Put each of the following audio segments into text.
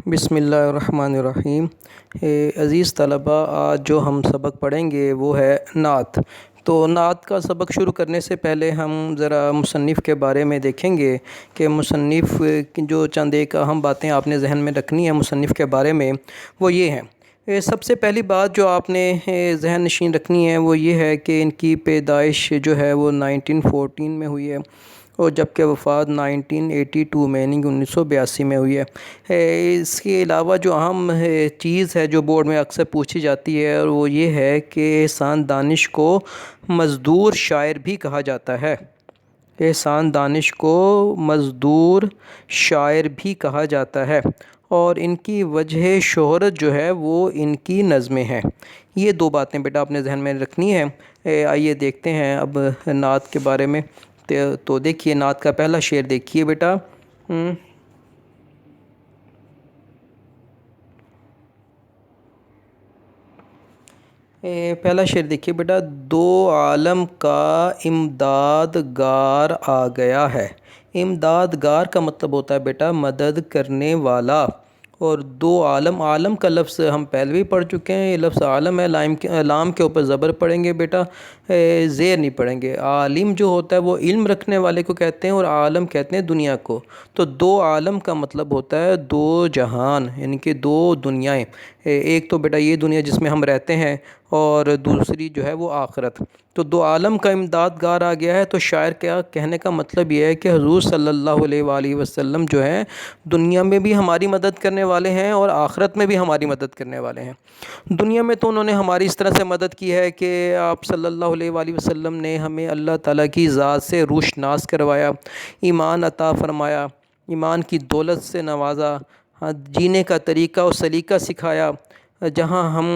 بسم اللہ الرحمن الرحیم۔ عزیز طلبہ، آج جو ہم سبق پڑھیں گے وہ ہے نعت۔ تو نعت کا سبق شروع کرنے سے پہلے ہم ذرا مصنف کے بارے میں دیکھیں گے کہ مصنف کی جو چند ایک اہم باتیں آپ نے ذہن میں رکھنی ہیں مصنف کے بارے میں، وہ یہ ہیں۔ سب سے پہلی بات جو آپ نے ذہن نشین رکھنی ہے وہ یہ ہے کہ ان کی پیدائش جو ہے وہ 1914 میں ہوئی ہے، اور جبکہ وفات 1982 میں یعنی 1982 میں ہوئی ہے۔ اس کے علاوہ جو اہم چیز ہے جو بورڈ میں اکثر پوچھی جاتی ہے، اور وہ یہ ہے کہ احسان دانش کو مزدور شاعر بھی کہا جاتا ہے۔ احسان دانش کو مزدور شاعر بھی کہا جاتا ہے، اور ان کی وجہ شہرت جو ہے وہ ان کی نظمیں ہیں۔ یہ دو باتیں بیٹا آپ نے ذہن میں رکھنی ہے۔ آئیے دیکھتے ہیں اب نعت کے بارے میں۔ تو دیکھیے نعت کا پہلا شعر دیکھیے بیٹا۔ پہلا شعر دیکھیے بیٹا۔ دو عالم کا امدادگار آ گیا ہے۔ امدادگار کا مطلب ہوتا ہے بیٹا مدد کرنے والا، اور دو عالم، عالم کا لفظ ہم پہلے بھی پڑھ چکے ہیں۔ یہ لفظ عالم ہے، لام کے اوپر زبر پڑھیں گے بیٹا، زیر نہیں پڑھیں گے۔ عالم جو ہوتا ہے وہ علم رکھنے والے کو کہتے ہیں، اور عالم کہتے ہیں دنیا کو۔ تو دو عالم کا مطلب ہوتا ہے دو جہان، یعنی کہ دو دنیایں۔ ایک تو بیٹا یہ دنیا جس میں ہم رہتے ہیں، اور دوسری جو ہے وہ آخرت۔ تو دو عالم کا امدادگار آ گیا ہے، تو شاعر کیا کہنے کا مطلب یہ ہے کہ حضور صلی اللہ علیہ وآلہ وسلم جو ہیں دنیا میں بھی ہماری مدد کرنے والے ہیں، اور آخرت میں بھی ہماری مدد کرنے والے ہیں۔ دنیا میں تو انہوں نے ہماری اس طرح سے مدد کی ہے کہ آپ صلی اللہ علیہ وآلہ وسلم نے ہمیں اللہ تعالیٰ کی ذات سے روشناس کروایا، ایمان عطا فرمایا، ایمان کی دولت سے نوازا، جینے کا طریقہ و سلیقہ سکھایا۔ جہاں ہم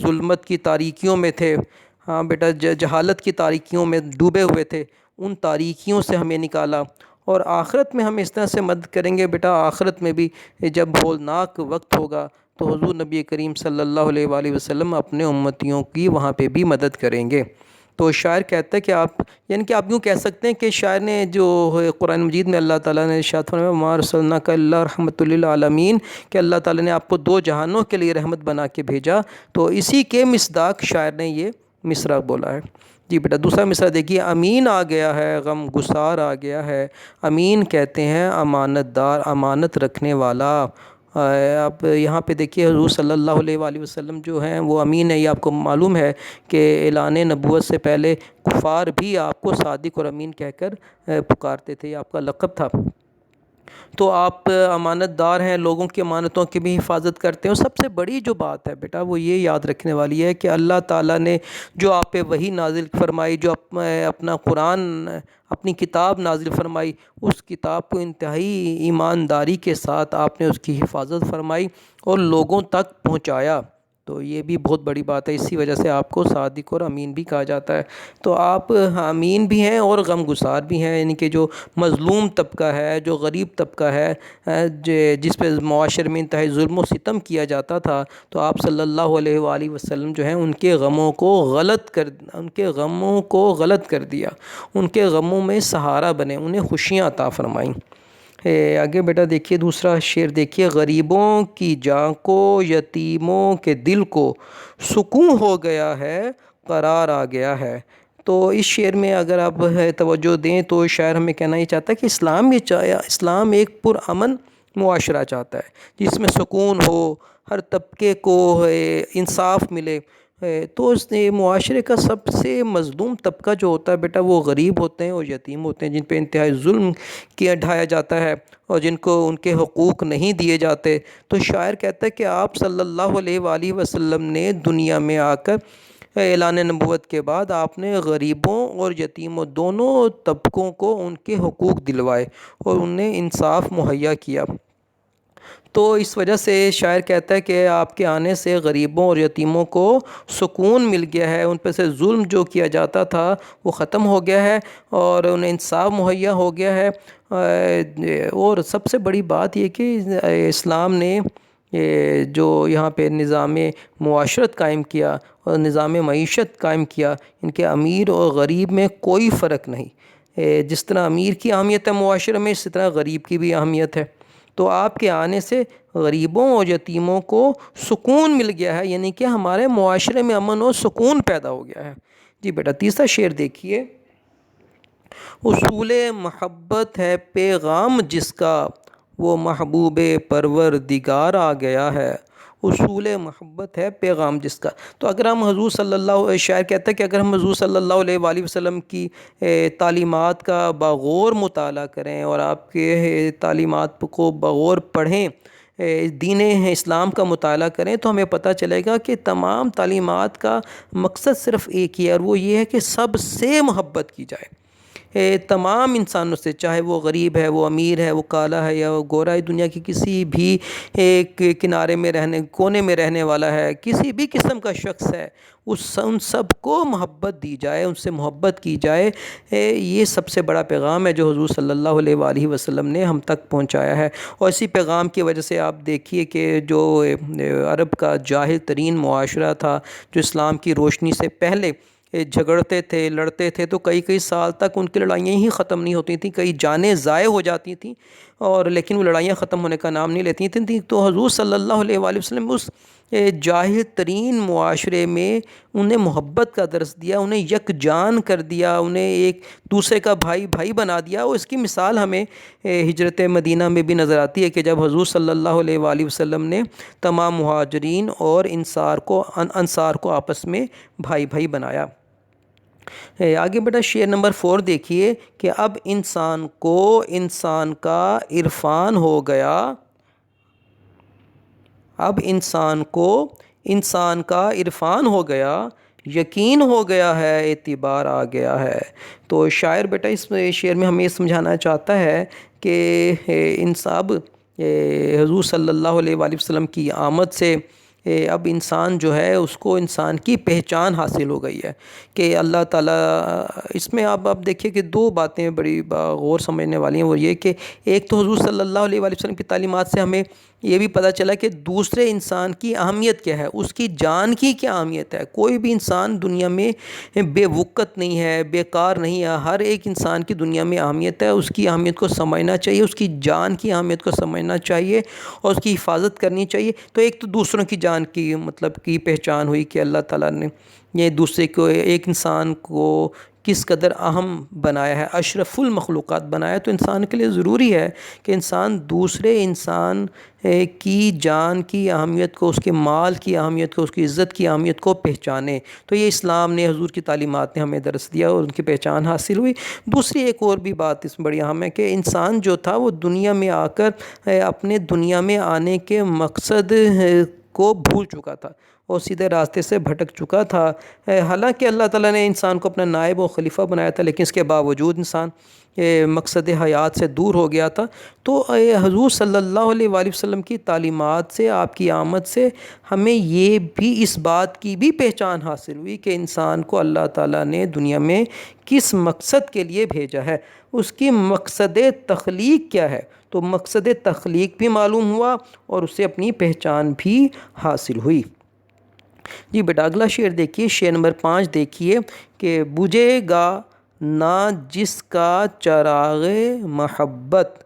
ظلمت کی تاریکیوں میں تھے، ہاں بیٹا جہالت کی تاریکیوں میں ڈوبے ہوئے تھے، ان تاریکیوں سے ہمیں نکالا۔ اور آخرت میں ہم اس طرح سے مدد کریں گے بیٹا، آخرت میں بھی جب ہولناک وقت ہوگا تو حضور نبی کریم صلی اللہ علیہ وآلہ وسلم اپنے امتیوں کی وہاں پہ بھی مدد کریں گے۔ تو شاعر کہتا ہے کہ آپ، یعنی کہ آپ یوں کہہ سکتے ہیں کہ شاعر نے جو قرآن مجید میں اللہ تعالیٰ نے ارشاد فرمایا وَمَا أَرْسَلْنَاكَ إِلَّا رَحْمَةً لِلْعَالَمِينَ، کہ اللہ تعالیٰ نے آپ کو دو جہانوں کے لیے رحمت بنا کے بھیجا۔ تو اسی کے مصداق شاعر نے یہ مصرع بولا ہے۔ جی بیٹا دوسرا مصرع دیکھیے۔ امین آ گیا ہے، غم گسار آ گیا ہے۔ امین کہتے ہیں امانت دار، امانت رکھنے والا۔ اب یہاں پہ دیکھیے حضور صلی اللہ علیہ وآلہ وسلم جو ہیں وہ امین ہے۔ یہ آپ کو معلوم ہے کہ اعلان نبوت سے پہلے کفار بھی آپ کو صادق اور امین کہہ کر پکارتے تھے، یہ آپ کا لقب تھا۔ تو آپ امانت دار ہیں، لوگوں کی امانتوں کی بھی حفاظت کرتے ہیں۔ اور سب سے بڑی جو بات ہے بیٹا وہ یہ یاد رکھنے والی ہے کہ اللہ تعالیٰ نے جو آپ پہ وحی نازل فرمائی، جو اپنا قرآن، اپنی کتاب نازل فرمائی، اس کتاب کو انتہائی ایمانداری کے ساتھ آپ نے اس کی حفاظت فرمائی اور لوگوں تک پہنچایا۔ تو یہ بھی بہت بڑی بات ہے، اسی وجہ سے آپ کو صادق اور امین بھی کہا جاتا ہے۔ تو آپ امین بھی ہیں اور غم گسار بھی ہیں، یعنی کہ جو مظلوم طبقہ ہے، جو غریب طبقہ ہے، جس پہ معاشرے میں انتہائی ظلم و ستم کیا جاتا تھا، تو آپ صلی اللہ علیہ وآلہ وسلم جو ہیں ان کے غموں کو غلط کر دیا، ان کے غموں میں سہارا بنے، انہیں خوشیاں عطا فرمائیں۔ آگے بیٹا دیکھیے دوسرا شعر دیکھیے۔ غریبوں کی جاں کو، یتیموں کے دل کو، سکون ہو گیا ہے، قرار آ گیا ہے۔ تو اس شعر میں اگر آپ توجہ دیں تو شاعر ہمیں کہنا یہ چاہتا ہے کہ اسلام ایک پرامن معاشرہ چاہتا ہے جس میں سکون ہو، ہر طبقے کو انصاف ملے۔ تو اس نے معاشرے کا سب سے مظلوم طبقہ جو ہوتا ہے بیٹا وہ غریب ہوتے ہیں اور یتیم ہوتے ہیں، جن پہ انتہائی ظلم کیا ڈھایا جاتا ہے اور جن کو ان کے حقوق نہیں دیے جاتے۔ تو شاعر کہتا ہے کہ آپ صلی اللہ علیہ وآلہ وسلم نے دنیا میں آ کر اعلان نبوت کے بعد آپ نے غریبوں اور یتیموں دونوں طبقوں کو ان کے حقوق دلوائے اور انہیں انصاف مہیا کیا۔ تو اس وجہ سے شاعر کہتا ہے کہ آپ کے آنے سے غریبوں اور یتیموں کو سکون مل گیا ہے، ان پہ سے ظلم جو کیا جاتا تھا وہ ختم ہو گیا ہے اور انہیں انصاف مہیا ہو گیا ہے۔ اور سب سے بڑی بات یہ کہ اسلام نے جو یہاں پہ نظام معاشرت قائم کیا اور نظام معیشت قائم کیا، ان کے امیر اور غریب میں کوئی فرق نہیں۔ جس طرح امیر کی اہمیت ہے معاشرے میں، اسی طرح غریب کی بھی اہمیت ہے۔ تو آپ کے آنے سے غریبوں اور یتیموں کو سکون مل گیا ہے، یعنی کہ ہمارے معاشرے میں امن و سکون پیدا ہو گیا ہے۔ جی بیٹا تیسرا شعر دیکھیے، اصول محبت ہے پیغام جس کا، وہ محبوب پروردگار آ گیا ہے۔ اصول محبت ہے پیغام جس کا۔ تو اگر ہم حضور صلی اللہ، شاعر کہتا ہے کہ اگر ہم حضور صلی اللہ علیہ وآلہ وسلم کی تعلیمات کا بغور مطالعہ کریں اور آپ کے تعلیمات کو بغور پڑھیں، دین اسلام کا مطالعہ کریں، تو ہمیں پتہ چلے گا کہ تمام تعلیمات کا مقصد صرف ایک ہی ہے، اور وہ یہ ہے کہ سب سے محبت کی جائے، تمام انسانوں سے، چاہے وہ غریب ہے، وہ امیر ہے، وہ کالا ہے یا وہ گورا ہے، دنیا کی کسی بھی ایک کنارے میں کونے میں رہنے والا ہے، کسی بھی قسم کا شخص ہے، ان سب کو محبت دی جائے، ان سے محبت کی جائے۔ یہ سب سے بڑا پیغام ہے جو حضور صلی اللہ علیہ وآلہ وسلم نے ہم تک پہنچایا ہے، اور اسی پیغام کی وجہ سے آپ دیکھیے کہ جو عرب کا جاہل ترین معاشرہ تھا، جو اسلام کی روشنی سے پہلے جھگڑتے تھے، لڑتے تھے، تو کئی کئی سال تک ان کی لڑائیاں ہی ختم نہیں ہوتی تھیں، کئی جانیں ضائع ہو جاتی تھیں، اور لیکن وہ لڑائیاں ختم ہونے کا نام نہیں لیتی تھیں۔ تو حضور صلی اللہ علیہ وآلہ وسلم اس جاہل ترین معاشرے میں انہیں محبت کا درس دیا، انہیں یکجان کر دیا، انہیں ایک دوسرے کا بھائی بنا دیا، اور اس کی مثال ہمیں ہجرت مدینہ میں بھی نظر آتی ہے کہ جب حضور صلی اللہ علیہ وآلہ وسلم نے تمام مہاجرین اور انصار کو آپس میں بھائی بنایا۔ آگے بیٹا شعر نمبر 4 دیکھیے کہ اب انسان کو انسان کا عرفان ہو گیا، اب انسان کو انسان کا عرفان ہو گیا، یقین ہو گیا ہے، اعتبار آ گیا ہے۔ تو شاعر بیٹا اس شعر میں ہمیں یہ سمجھانا چاہتا ہے کہ اب حضور صلی اللہ علیہ وآلہ وسلم کی آمد سے اب انسان جو ہے اس کو انسان کی پہچان حاصل ہو گئی ہے کہ اللہ تعالیٰ، اس میں آپ دیکھیے کہ دو باتیں بڑی غور سمجھنے والی ہیں، وہ یہ کہ ایک تو حضور صلی اللہ علیہ وآلہ وسلم کی تعلیمات سے ہمیں یہ بھی پتہ چلا کہ دوسرے انسان کی اہمیت کیا ہے، اس کی جان کی کیا اہمیت ہے۔ کوئی بھی انسان دنیا میں بے وقت نہیں ہے، بیکار نہیں ہے، ہر ایک انسان کی دنیا میں اہمیت ہے، اس کی اہمیت کو سمجھنا چاہیے، اس کی جان کی اہمیت کو سمجھنا چاہیے اور اس کی حفاظت کرنی چاہیے۔ تو ایک تو دوسروں کی جان کی کی پہچان ہوئی کہ اللہ تعالیٰ نے یہ دوسرے کو، ایک انسان کو کس قدر اہم بنایا ہے، اشرف المخلوقات بنایا، تو انسان کے لیے ضروری ہے کہ انسان دوسرے انسان کی جان کی اہمیت کو، اس کے مال کی اہمیت کو، اس کی عزت کی اہمیت کو پہچانے۔ تو یہ اسلام نے، حضور کی تعلیمات نے ہمیں درس دیا اور ان کی پہچان حاصل ہوئی۔ دوسری ایک اور بھی بات اس میں بڑی اہم ہے کہ انسان جو تھا وہ دنیا میں آ کر اپنے دنیا میں آنے کے مقصد کو بھول چکا تھا اور سیدھے راستے سے بھٹک چکا تھا۔ حالانکہ اللہ تعالیٰ نے انسان کو اپنا نائب و خلیفہ بنایا تھا، لیکن اس کے باوجود انسان مقصد حیات سے دور ہو گیا تھا۔ تو حضور صلی اللہ علیہ وآلہ وسلم کی تعلیمات سے، آپ کی آمد سے ہمیں یہ بھی، اس بات کی بھی پہچان حاصل ہوئی کہ انسان کو اللہ تعالیٰ نے دنیا میں کس مقصد کے لیے بھیجا ہے، اس کی مقصد تخلیق کیا ہے۔ تو مقصد تخلیق بھی معلوم ہوا اور اسے اپنی پہچان بھی حاصل ہوئی۔ جی بیٹا اگلا شعر دیکھیے، شعر نمبر 5 دیکھیے کہ بجھے گا نہ جس کا چراغ محبت،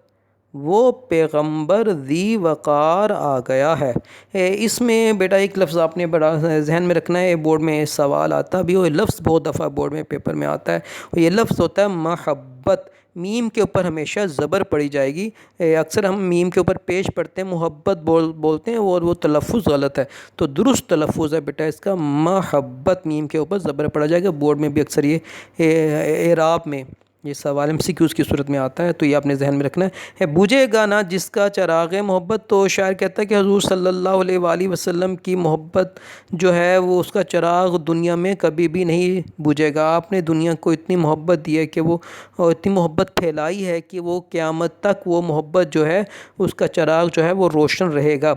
وہ پیغمبر ذی وقار آ گیا ہے۔ اس میں بیٹا ایک لفظ آپ نے بڑا ذہن میں رکھنا ہے، بورڈ میں سوال آتا بھی، وہ لفظ بہت دفعہ بورڈ میں پیپر میں آتا ہے، یہ لفظ ہوتا ہے محبت۔ میم کے اوپر ہمیشہ زبر پڑی جائے گی، اکثر ہم میم کے اوپر پیش پڑھتے ہیں، محبت بولتے ہیں اور وہ تلفظ غلط ہے، تو درست تلفظ ہے بیٹا اس کا محبت، میم کے اوپر زبر پڑا جائے گا۔ بورڈ میں بھی اکثر یہ اعراب میں یہ سوال MCQs کی صورت میں آتا ہے، تو یہ آپ نے ذہن میں رکھنا ہے۔ بجھے گا نہ جس کا چراغ محبت، تو شاعر کہتا ہے کہ حضور صلی اللہ علیہ وآلہ وسلم کی محبت جو ہے وہ، اس کا چراغ دنیا میں کبھی بھی نہیں بجھے گا۔ آپ نے دنیا کو اتنی محبت دی ہے کہ وہ، اتنی محبت پھیلائی ہے کہ وہ قیامت تک وہ محبت جو ہے، اس کا چراغ جو ہے وہ روشن رہے گا۔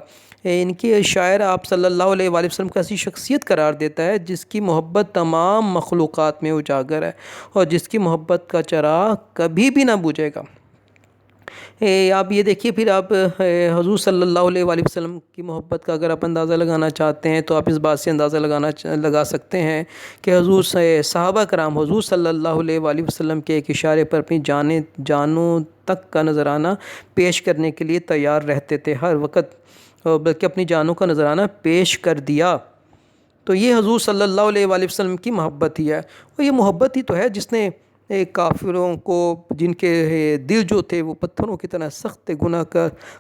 ان کی شاعر آپ صلی اللہ علیہ وآلہ وسلم کو ایسی شخصیت قرار دیتا ہے جس کی محبت تمام مخلوقات میں اجاگر ہے اور جس کی محبت کا چراغ کبھی بھی نہ بجھے گا۔ آپ یہ دیکھیے پھر آپ حضور صلی اللہ علیہ وآلہ وسلم کی محبت کا اگر آپ اندازہ لگانا چاہتے ہیں تو آپ اس بات سے اندازہ لگا سکتے ہیں کہ حضور صحابہ کرام حضور صلی اللہ علیہ وآلہ وسلم کے ایک اشارے پر اپنی جانوں تک کا نذرانہ پیش کرنے کے لیے تیار رہتے تھے ہر وقت، بلکہ اپنی جانوں کا نذرانہ پیش کر دیا۔ تو یہ حضور صلی اللہ علیہ وآلہ وسلم کی محبت ہی ہے، اور یہ محبت ہی تو ہے جس نے کافروں کو، جن کے دل جو تھے وہ پتھروں کی طرح سخت گناہ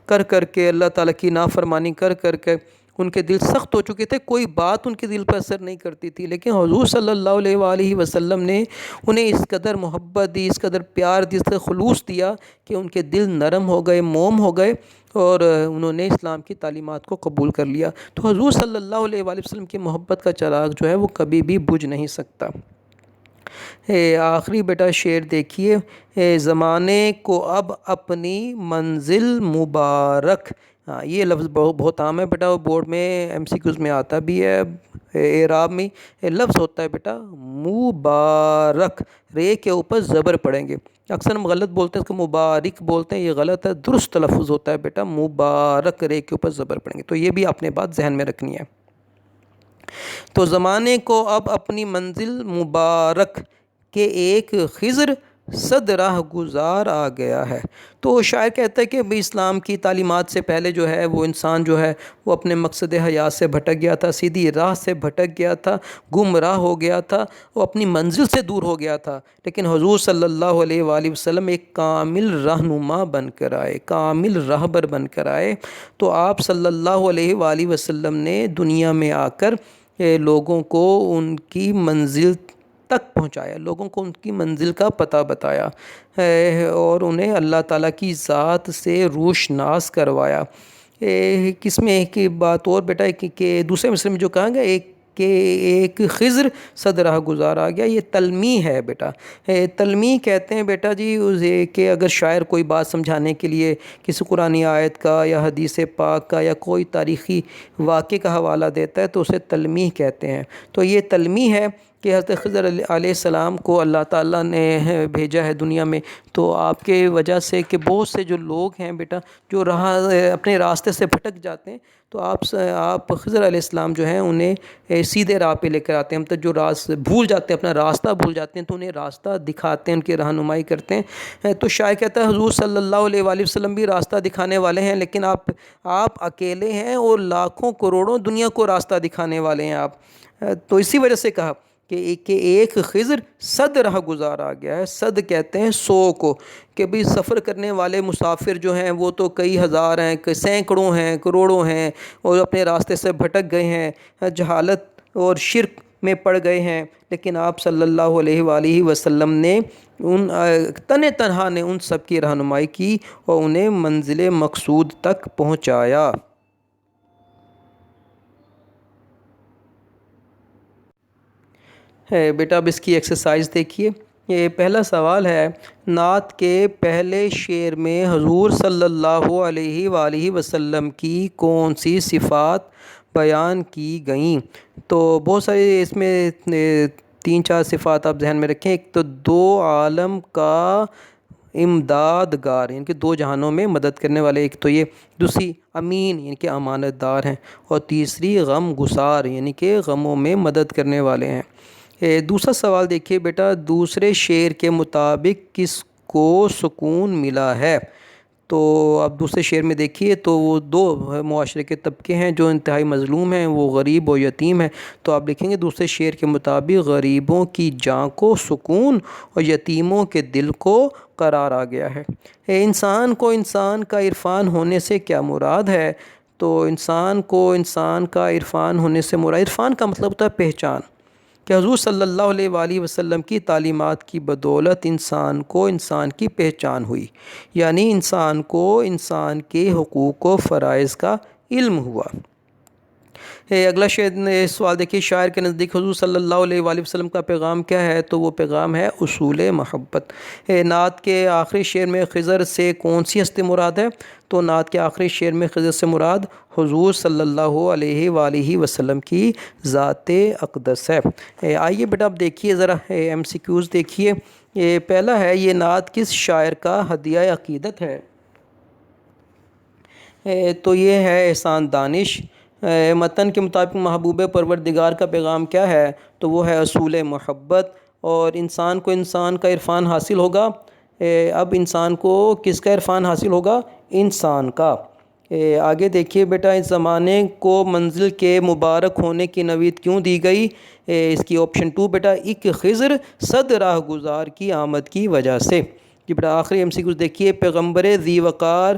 کر کے اللہ تعالیٰ کی نافرمانی کر کے ان کے دل سخت ہو چکے تھے، کوئی بات ان کے دل پر اثر نہیں کرتی تھی، لیکن حضور صلی اللہ علیہ وآلہ وسلم نے انہیں اس قدر محبت دی، اس قدر پیار دی، اس قدر خلوص دیا کہ ان کے دل نرم ہو گئے، موم ہو گئے، اور انہوں نے اسلام کی تعلیمات کو قبول کر لیا۔ تو حضور صلی اللہ علیہ وآلہ وسلم کی محبت کا چراغ جو ہے وہ کبھی بھی بجھ نہیں سکتا۔ آخری بیٹا شعر دیکھیے، زمانے کو اب اپنی منزل مبارک۔ ہاں یہ لفظ بہت عام ہے بیٹا، بورڈ میں ایم سی کیوز میں آتا بھی ہے، اعراب میں لفظ ہوتا ہے بیٹا مبارک، رے کے اوپر زبر پڑیں گے، اکثر ہم غلط بولتے ہیں، اس کو مبارک بولتے ہیں، یہ غلط ہے، درست لفظ ہوتا ہے بیٹا مبارک، رے کے اوپر زبر پڑیں گے، تو یہ بھی آپ نے بات ذہن میں رکھنی ہے۔ تو زمانے کو اب اپنی منزل مبارک کے ایک خضر صد راہ گزار آ گیا ہے۔ تو شاعر کہتا ہے کہ اسلام کی تعلیمات سے پہلے جو ہے وہ انسان جو ہے وہ اپنے مقصد حیات سے بھٹک گیا تھا، سیدھی راہ سے بھٹک گیا تھا، گمراہ ہو گیا تھا، وہ اپنی منزل سے دور ہو گیا تھا، لیکن حضور صلی اللہ علیہ وآلہ وسلم ایک کامل رہنما بن کر آئے، کامل راہبر بن کر آئے۔ تو آپ صلی اللہ علیہ وآلہ وسلم نے دنیا میں آ کر لوگوں کو ان کی منزل تک پہنچایا، لوگوں کو ان کی منزل کا پتہ بتایا، اور انہیں اللہ تعالیٰ کی ذات سے روشناس کروایا۔ کس میں ایک بات اور بیٹا کہ دوسرے مصرے میں جو کہا گیا کہ ایک خضر صد راہ گزار آ گیا، یہ تلمیح ہے بیٹا۔ تلمیح کہتے ہیں بیٹا جی کہ اگر شاعر کوئی بات سمجھانے کے لیے کسی قرآنی آیت کا یا حدیث پاک کا یا کوئی تاریخی واقعے کا حوالہ دیتا ہے تو اسے تلمیح کہتے ہیں۔ تو یہ تلمیح ہے کہ حضرت خضر علیہ السلام کو اللہ تعالیٰ نے بھیجا ہے دنیا میں، تو آپ کے وجہ سے کہ بہت سے جو لوگ ہیں بیٹا جو اپنے راستے سے بھٹک جاتے ہیں، تو آپ خضر علیہ السلام جو ہیں انہیں سیدھے راہ پہ لے کر آتے ہیں، مطلب جو بھول جاتے ہیں، اپنا راستہ بھول جاتے ہیں تو انہیں راستہ دکھاتے ہیں، ان کی رہنمائی کرتے ہیں۔ تو شاعر کہتا ہے حضور صلی اللہ علیہ وآلہ وسلم بھی راستہ دکھانے والے ہیں، لیکن آپ اکیلے ہیں اور لاکھوں کروڑوں دنیا کو راستہ دکھانے والے ہیں آپ۔ تو اسی وجہ سے کہا کہ ایک خضر صد راہ گزار آ گیا ہے، صد کہتے ہیں 100 کو، کہ بھی سفر کرنے والے مسافر جو ہیں وہ تو کئی ہزار ہیں، سینکڑوں ہیں، کروڑوں ہیں، اور اپنے راستے سے بھٹک گئے ہیں، جہالت اور شرک میں پڑ گئے ہیں، لیکن آپ صلی اللہ علیہ وآلہ وسلم نے تنہا نے ان سب کی رہنمائی کی اور انہیں منزل مقصود تک پہنچایا۔ بیٹا اب اس کی ایکسرسائز دیکھیے۔ یہ پہلا سوال ہے، نعت کے پہلے شعر میں حضور صلی اللہ علیہ وآلہ وسلم کی کون سی صفات بیان کی گئیں؟ تو بہت سارے اس میں 3-4 صفات آپ ذہن میں رکھیں۔ ایک تو 2 عالم کا امدادگار، یعنی کہ 2 جہانوں میں مدد کرنے والے، ایک تو یہ، دوسری امین یعنی کہ امانت دار ہیں، اور تیسری غم گسار یعنی کہ غموں میں مدد کرنے والے ہیں۔ دوسرا سوال دیکھیے بیٹا، دوسرے شعر کے مطابق کس کو سکون ملا ہے؟ تو اب دوسرے شعر میں دیکھیے تو وہ 2 معاشرے کے طبقے ہیں جو انتہائی مظلوم ہیں، وہ غریب و یتیم ہیں۔ تو آپ لکھیں گے دوسرے شعر کے مطابق غریبوں کی جاں کو سکون اور یتیموں کے دل کو قرار آ گیا ہے۔ انسان کو انسان کا عرفان ہونے سے کیا مراد ہے؟ تو انسان کو انسان کا عرفان ہونے سے مراد، عرفان کا مطلب ہوتا ہے پہچان، کہ حضور صلی اللہ علیہ وآلہ وسلم کی تعلیمات کی بدولت انسان کو انسان کی پہچان ہوئی، یعنی انسان کو انسان کے حقوق و فرائض کا علم ہوا۔ اگلا سوال دیکھیے، شاعر کے نزدیک حضور صلی اللہ علیہ وآلہ وسلم کا پیغام کیا ہے؟ تو وہ پیغام ہے اصول محبت۔ نعت کے آخری شعر میں خضر سے کون سی ہستی مراد ہے؟ تو نعت کے آخری شعر میں خضر سے مراد حضور صلی اللہ علیہ وآلہ وسلم کی ذات اقدس ہے۔ آئیے بیٹا اب دیکھیے ذرا ایم سی کیوز دیکھیے۔ پہلا ہے، یہ نعت کس شاعر کا ہدیہ عقیدت ہے؟ تو یہ ہے احسان دانش۔ متن کے مطابق محبوب پروردگار کا پیغام کیا ہے؟ تو وہ ہے اصول محبت، اور انسان کو انسان کا عرفان حاصل ہوگا۔ اب انسان کو کس کا عرفان حاصل ہوگا؟ انسان کا۔ آگے دیکھیے بیٹا، اس زمانے کو منزل کے مبارک ہونے کی نوید کیوں دی گئی؟ اس کی آپشن 2 بیٹا، ایک خضر صد راہ گزار کی آمد کی وجہ سے۔ جی بیٹا آخری ایم سی کچھ دیکھیے، پیغمبر ذی وقار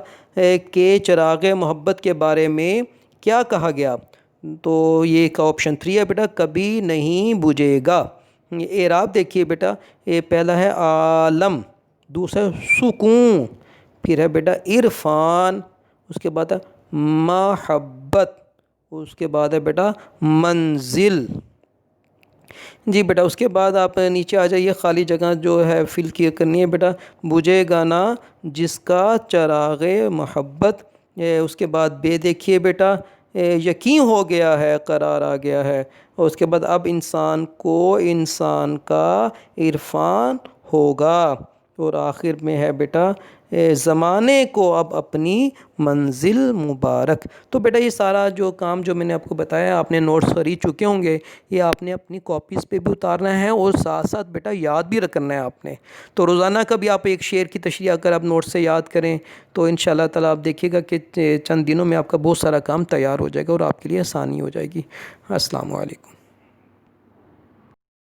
کے چراغ محبت کے بارے میں کیا کہا گیا؟ تو یہ کا آپشن 3 ہے بیٹا، کبھی نہیں بجھے گا۔ اعراب دیکھیے بیٹا، پہلا ہے عالم، دوسرا سکون، پھر ہے بیٹا عرفان، اس کے بعد ہے محبت، اس کے بعد ہے بیٹا منزل۔ جی بیٹا اس کے بعد آپ نیچے آ جائیے، خالی جگہ جو ہے فل کیا کرنی ہے بیٹا۔ بجھے گا نا جس کا چراغ محبت، اس کے بعد بے دیکھیے بیٹا، یقین ہو گیا ہے، قرار آ گیا ہے، اور اس کے بعد اب انسان کو انسان کا عرفان ہوگا، اور آخر میں ہے بیٹا زمانے کو اب اپنی منزل مبارک۔ تو بیٹا یہ سارا جو کام جو میں نے آپ کو بتایا، آپ نے نوٹس خرید چکے ہوں گے، یہ آپ نے اپنی کاپیز پہ بھی اتارنا ہے، اور ساتھ ساتھ بیٹا یاد بھی رکھنا ہے آپ نے۔ تو روزانہ کا بھی آپ ایک شعر کی تشریح اگر آپ نوٹ سے یاد کریں تو انشاءاللہ تعالیٰ آپ دیکھیے گا کہ چند دنوں میں آپ کا بہت سارا کام تیار ہو جائے گا، اور آپ کے لیے آسانی ہو جائے گی۔ السلام علیکم۔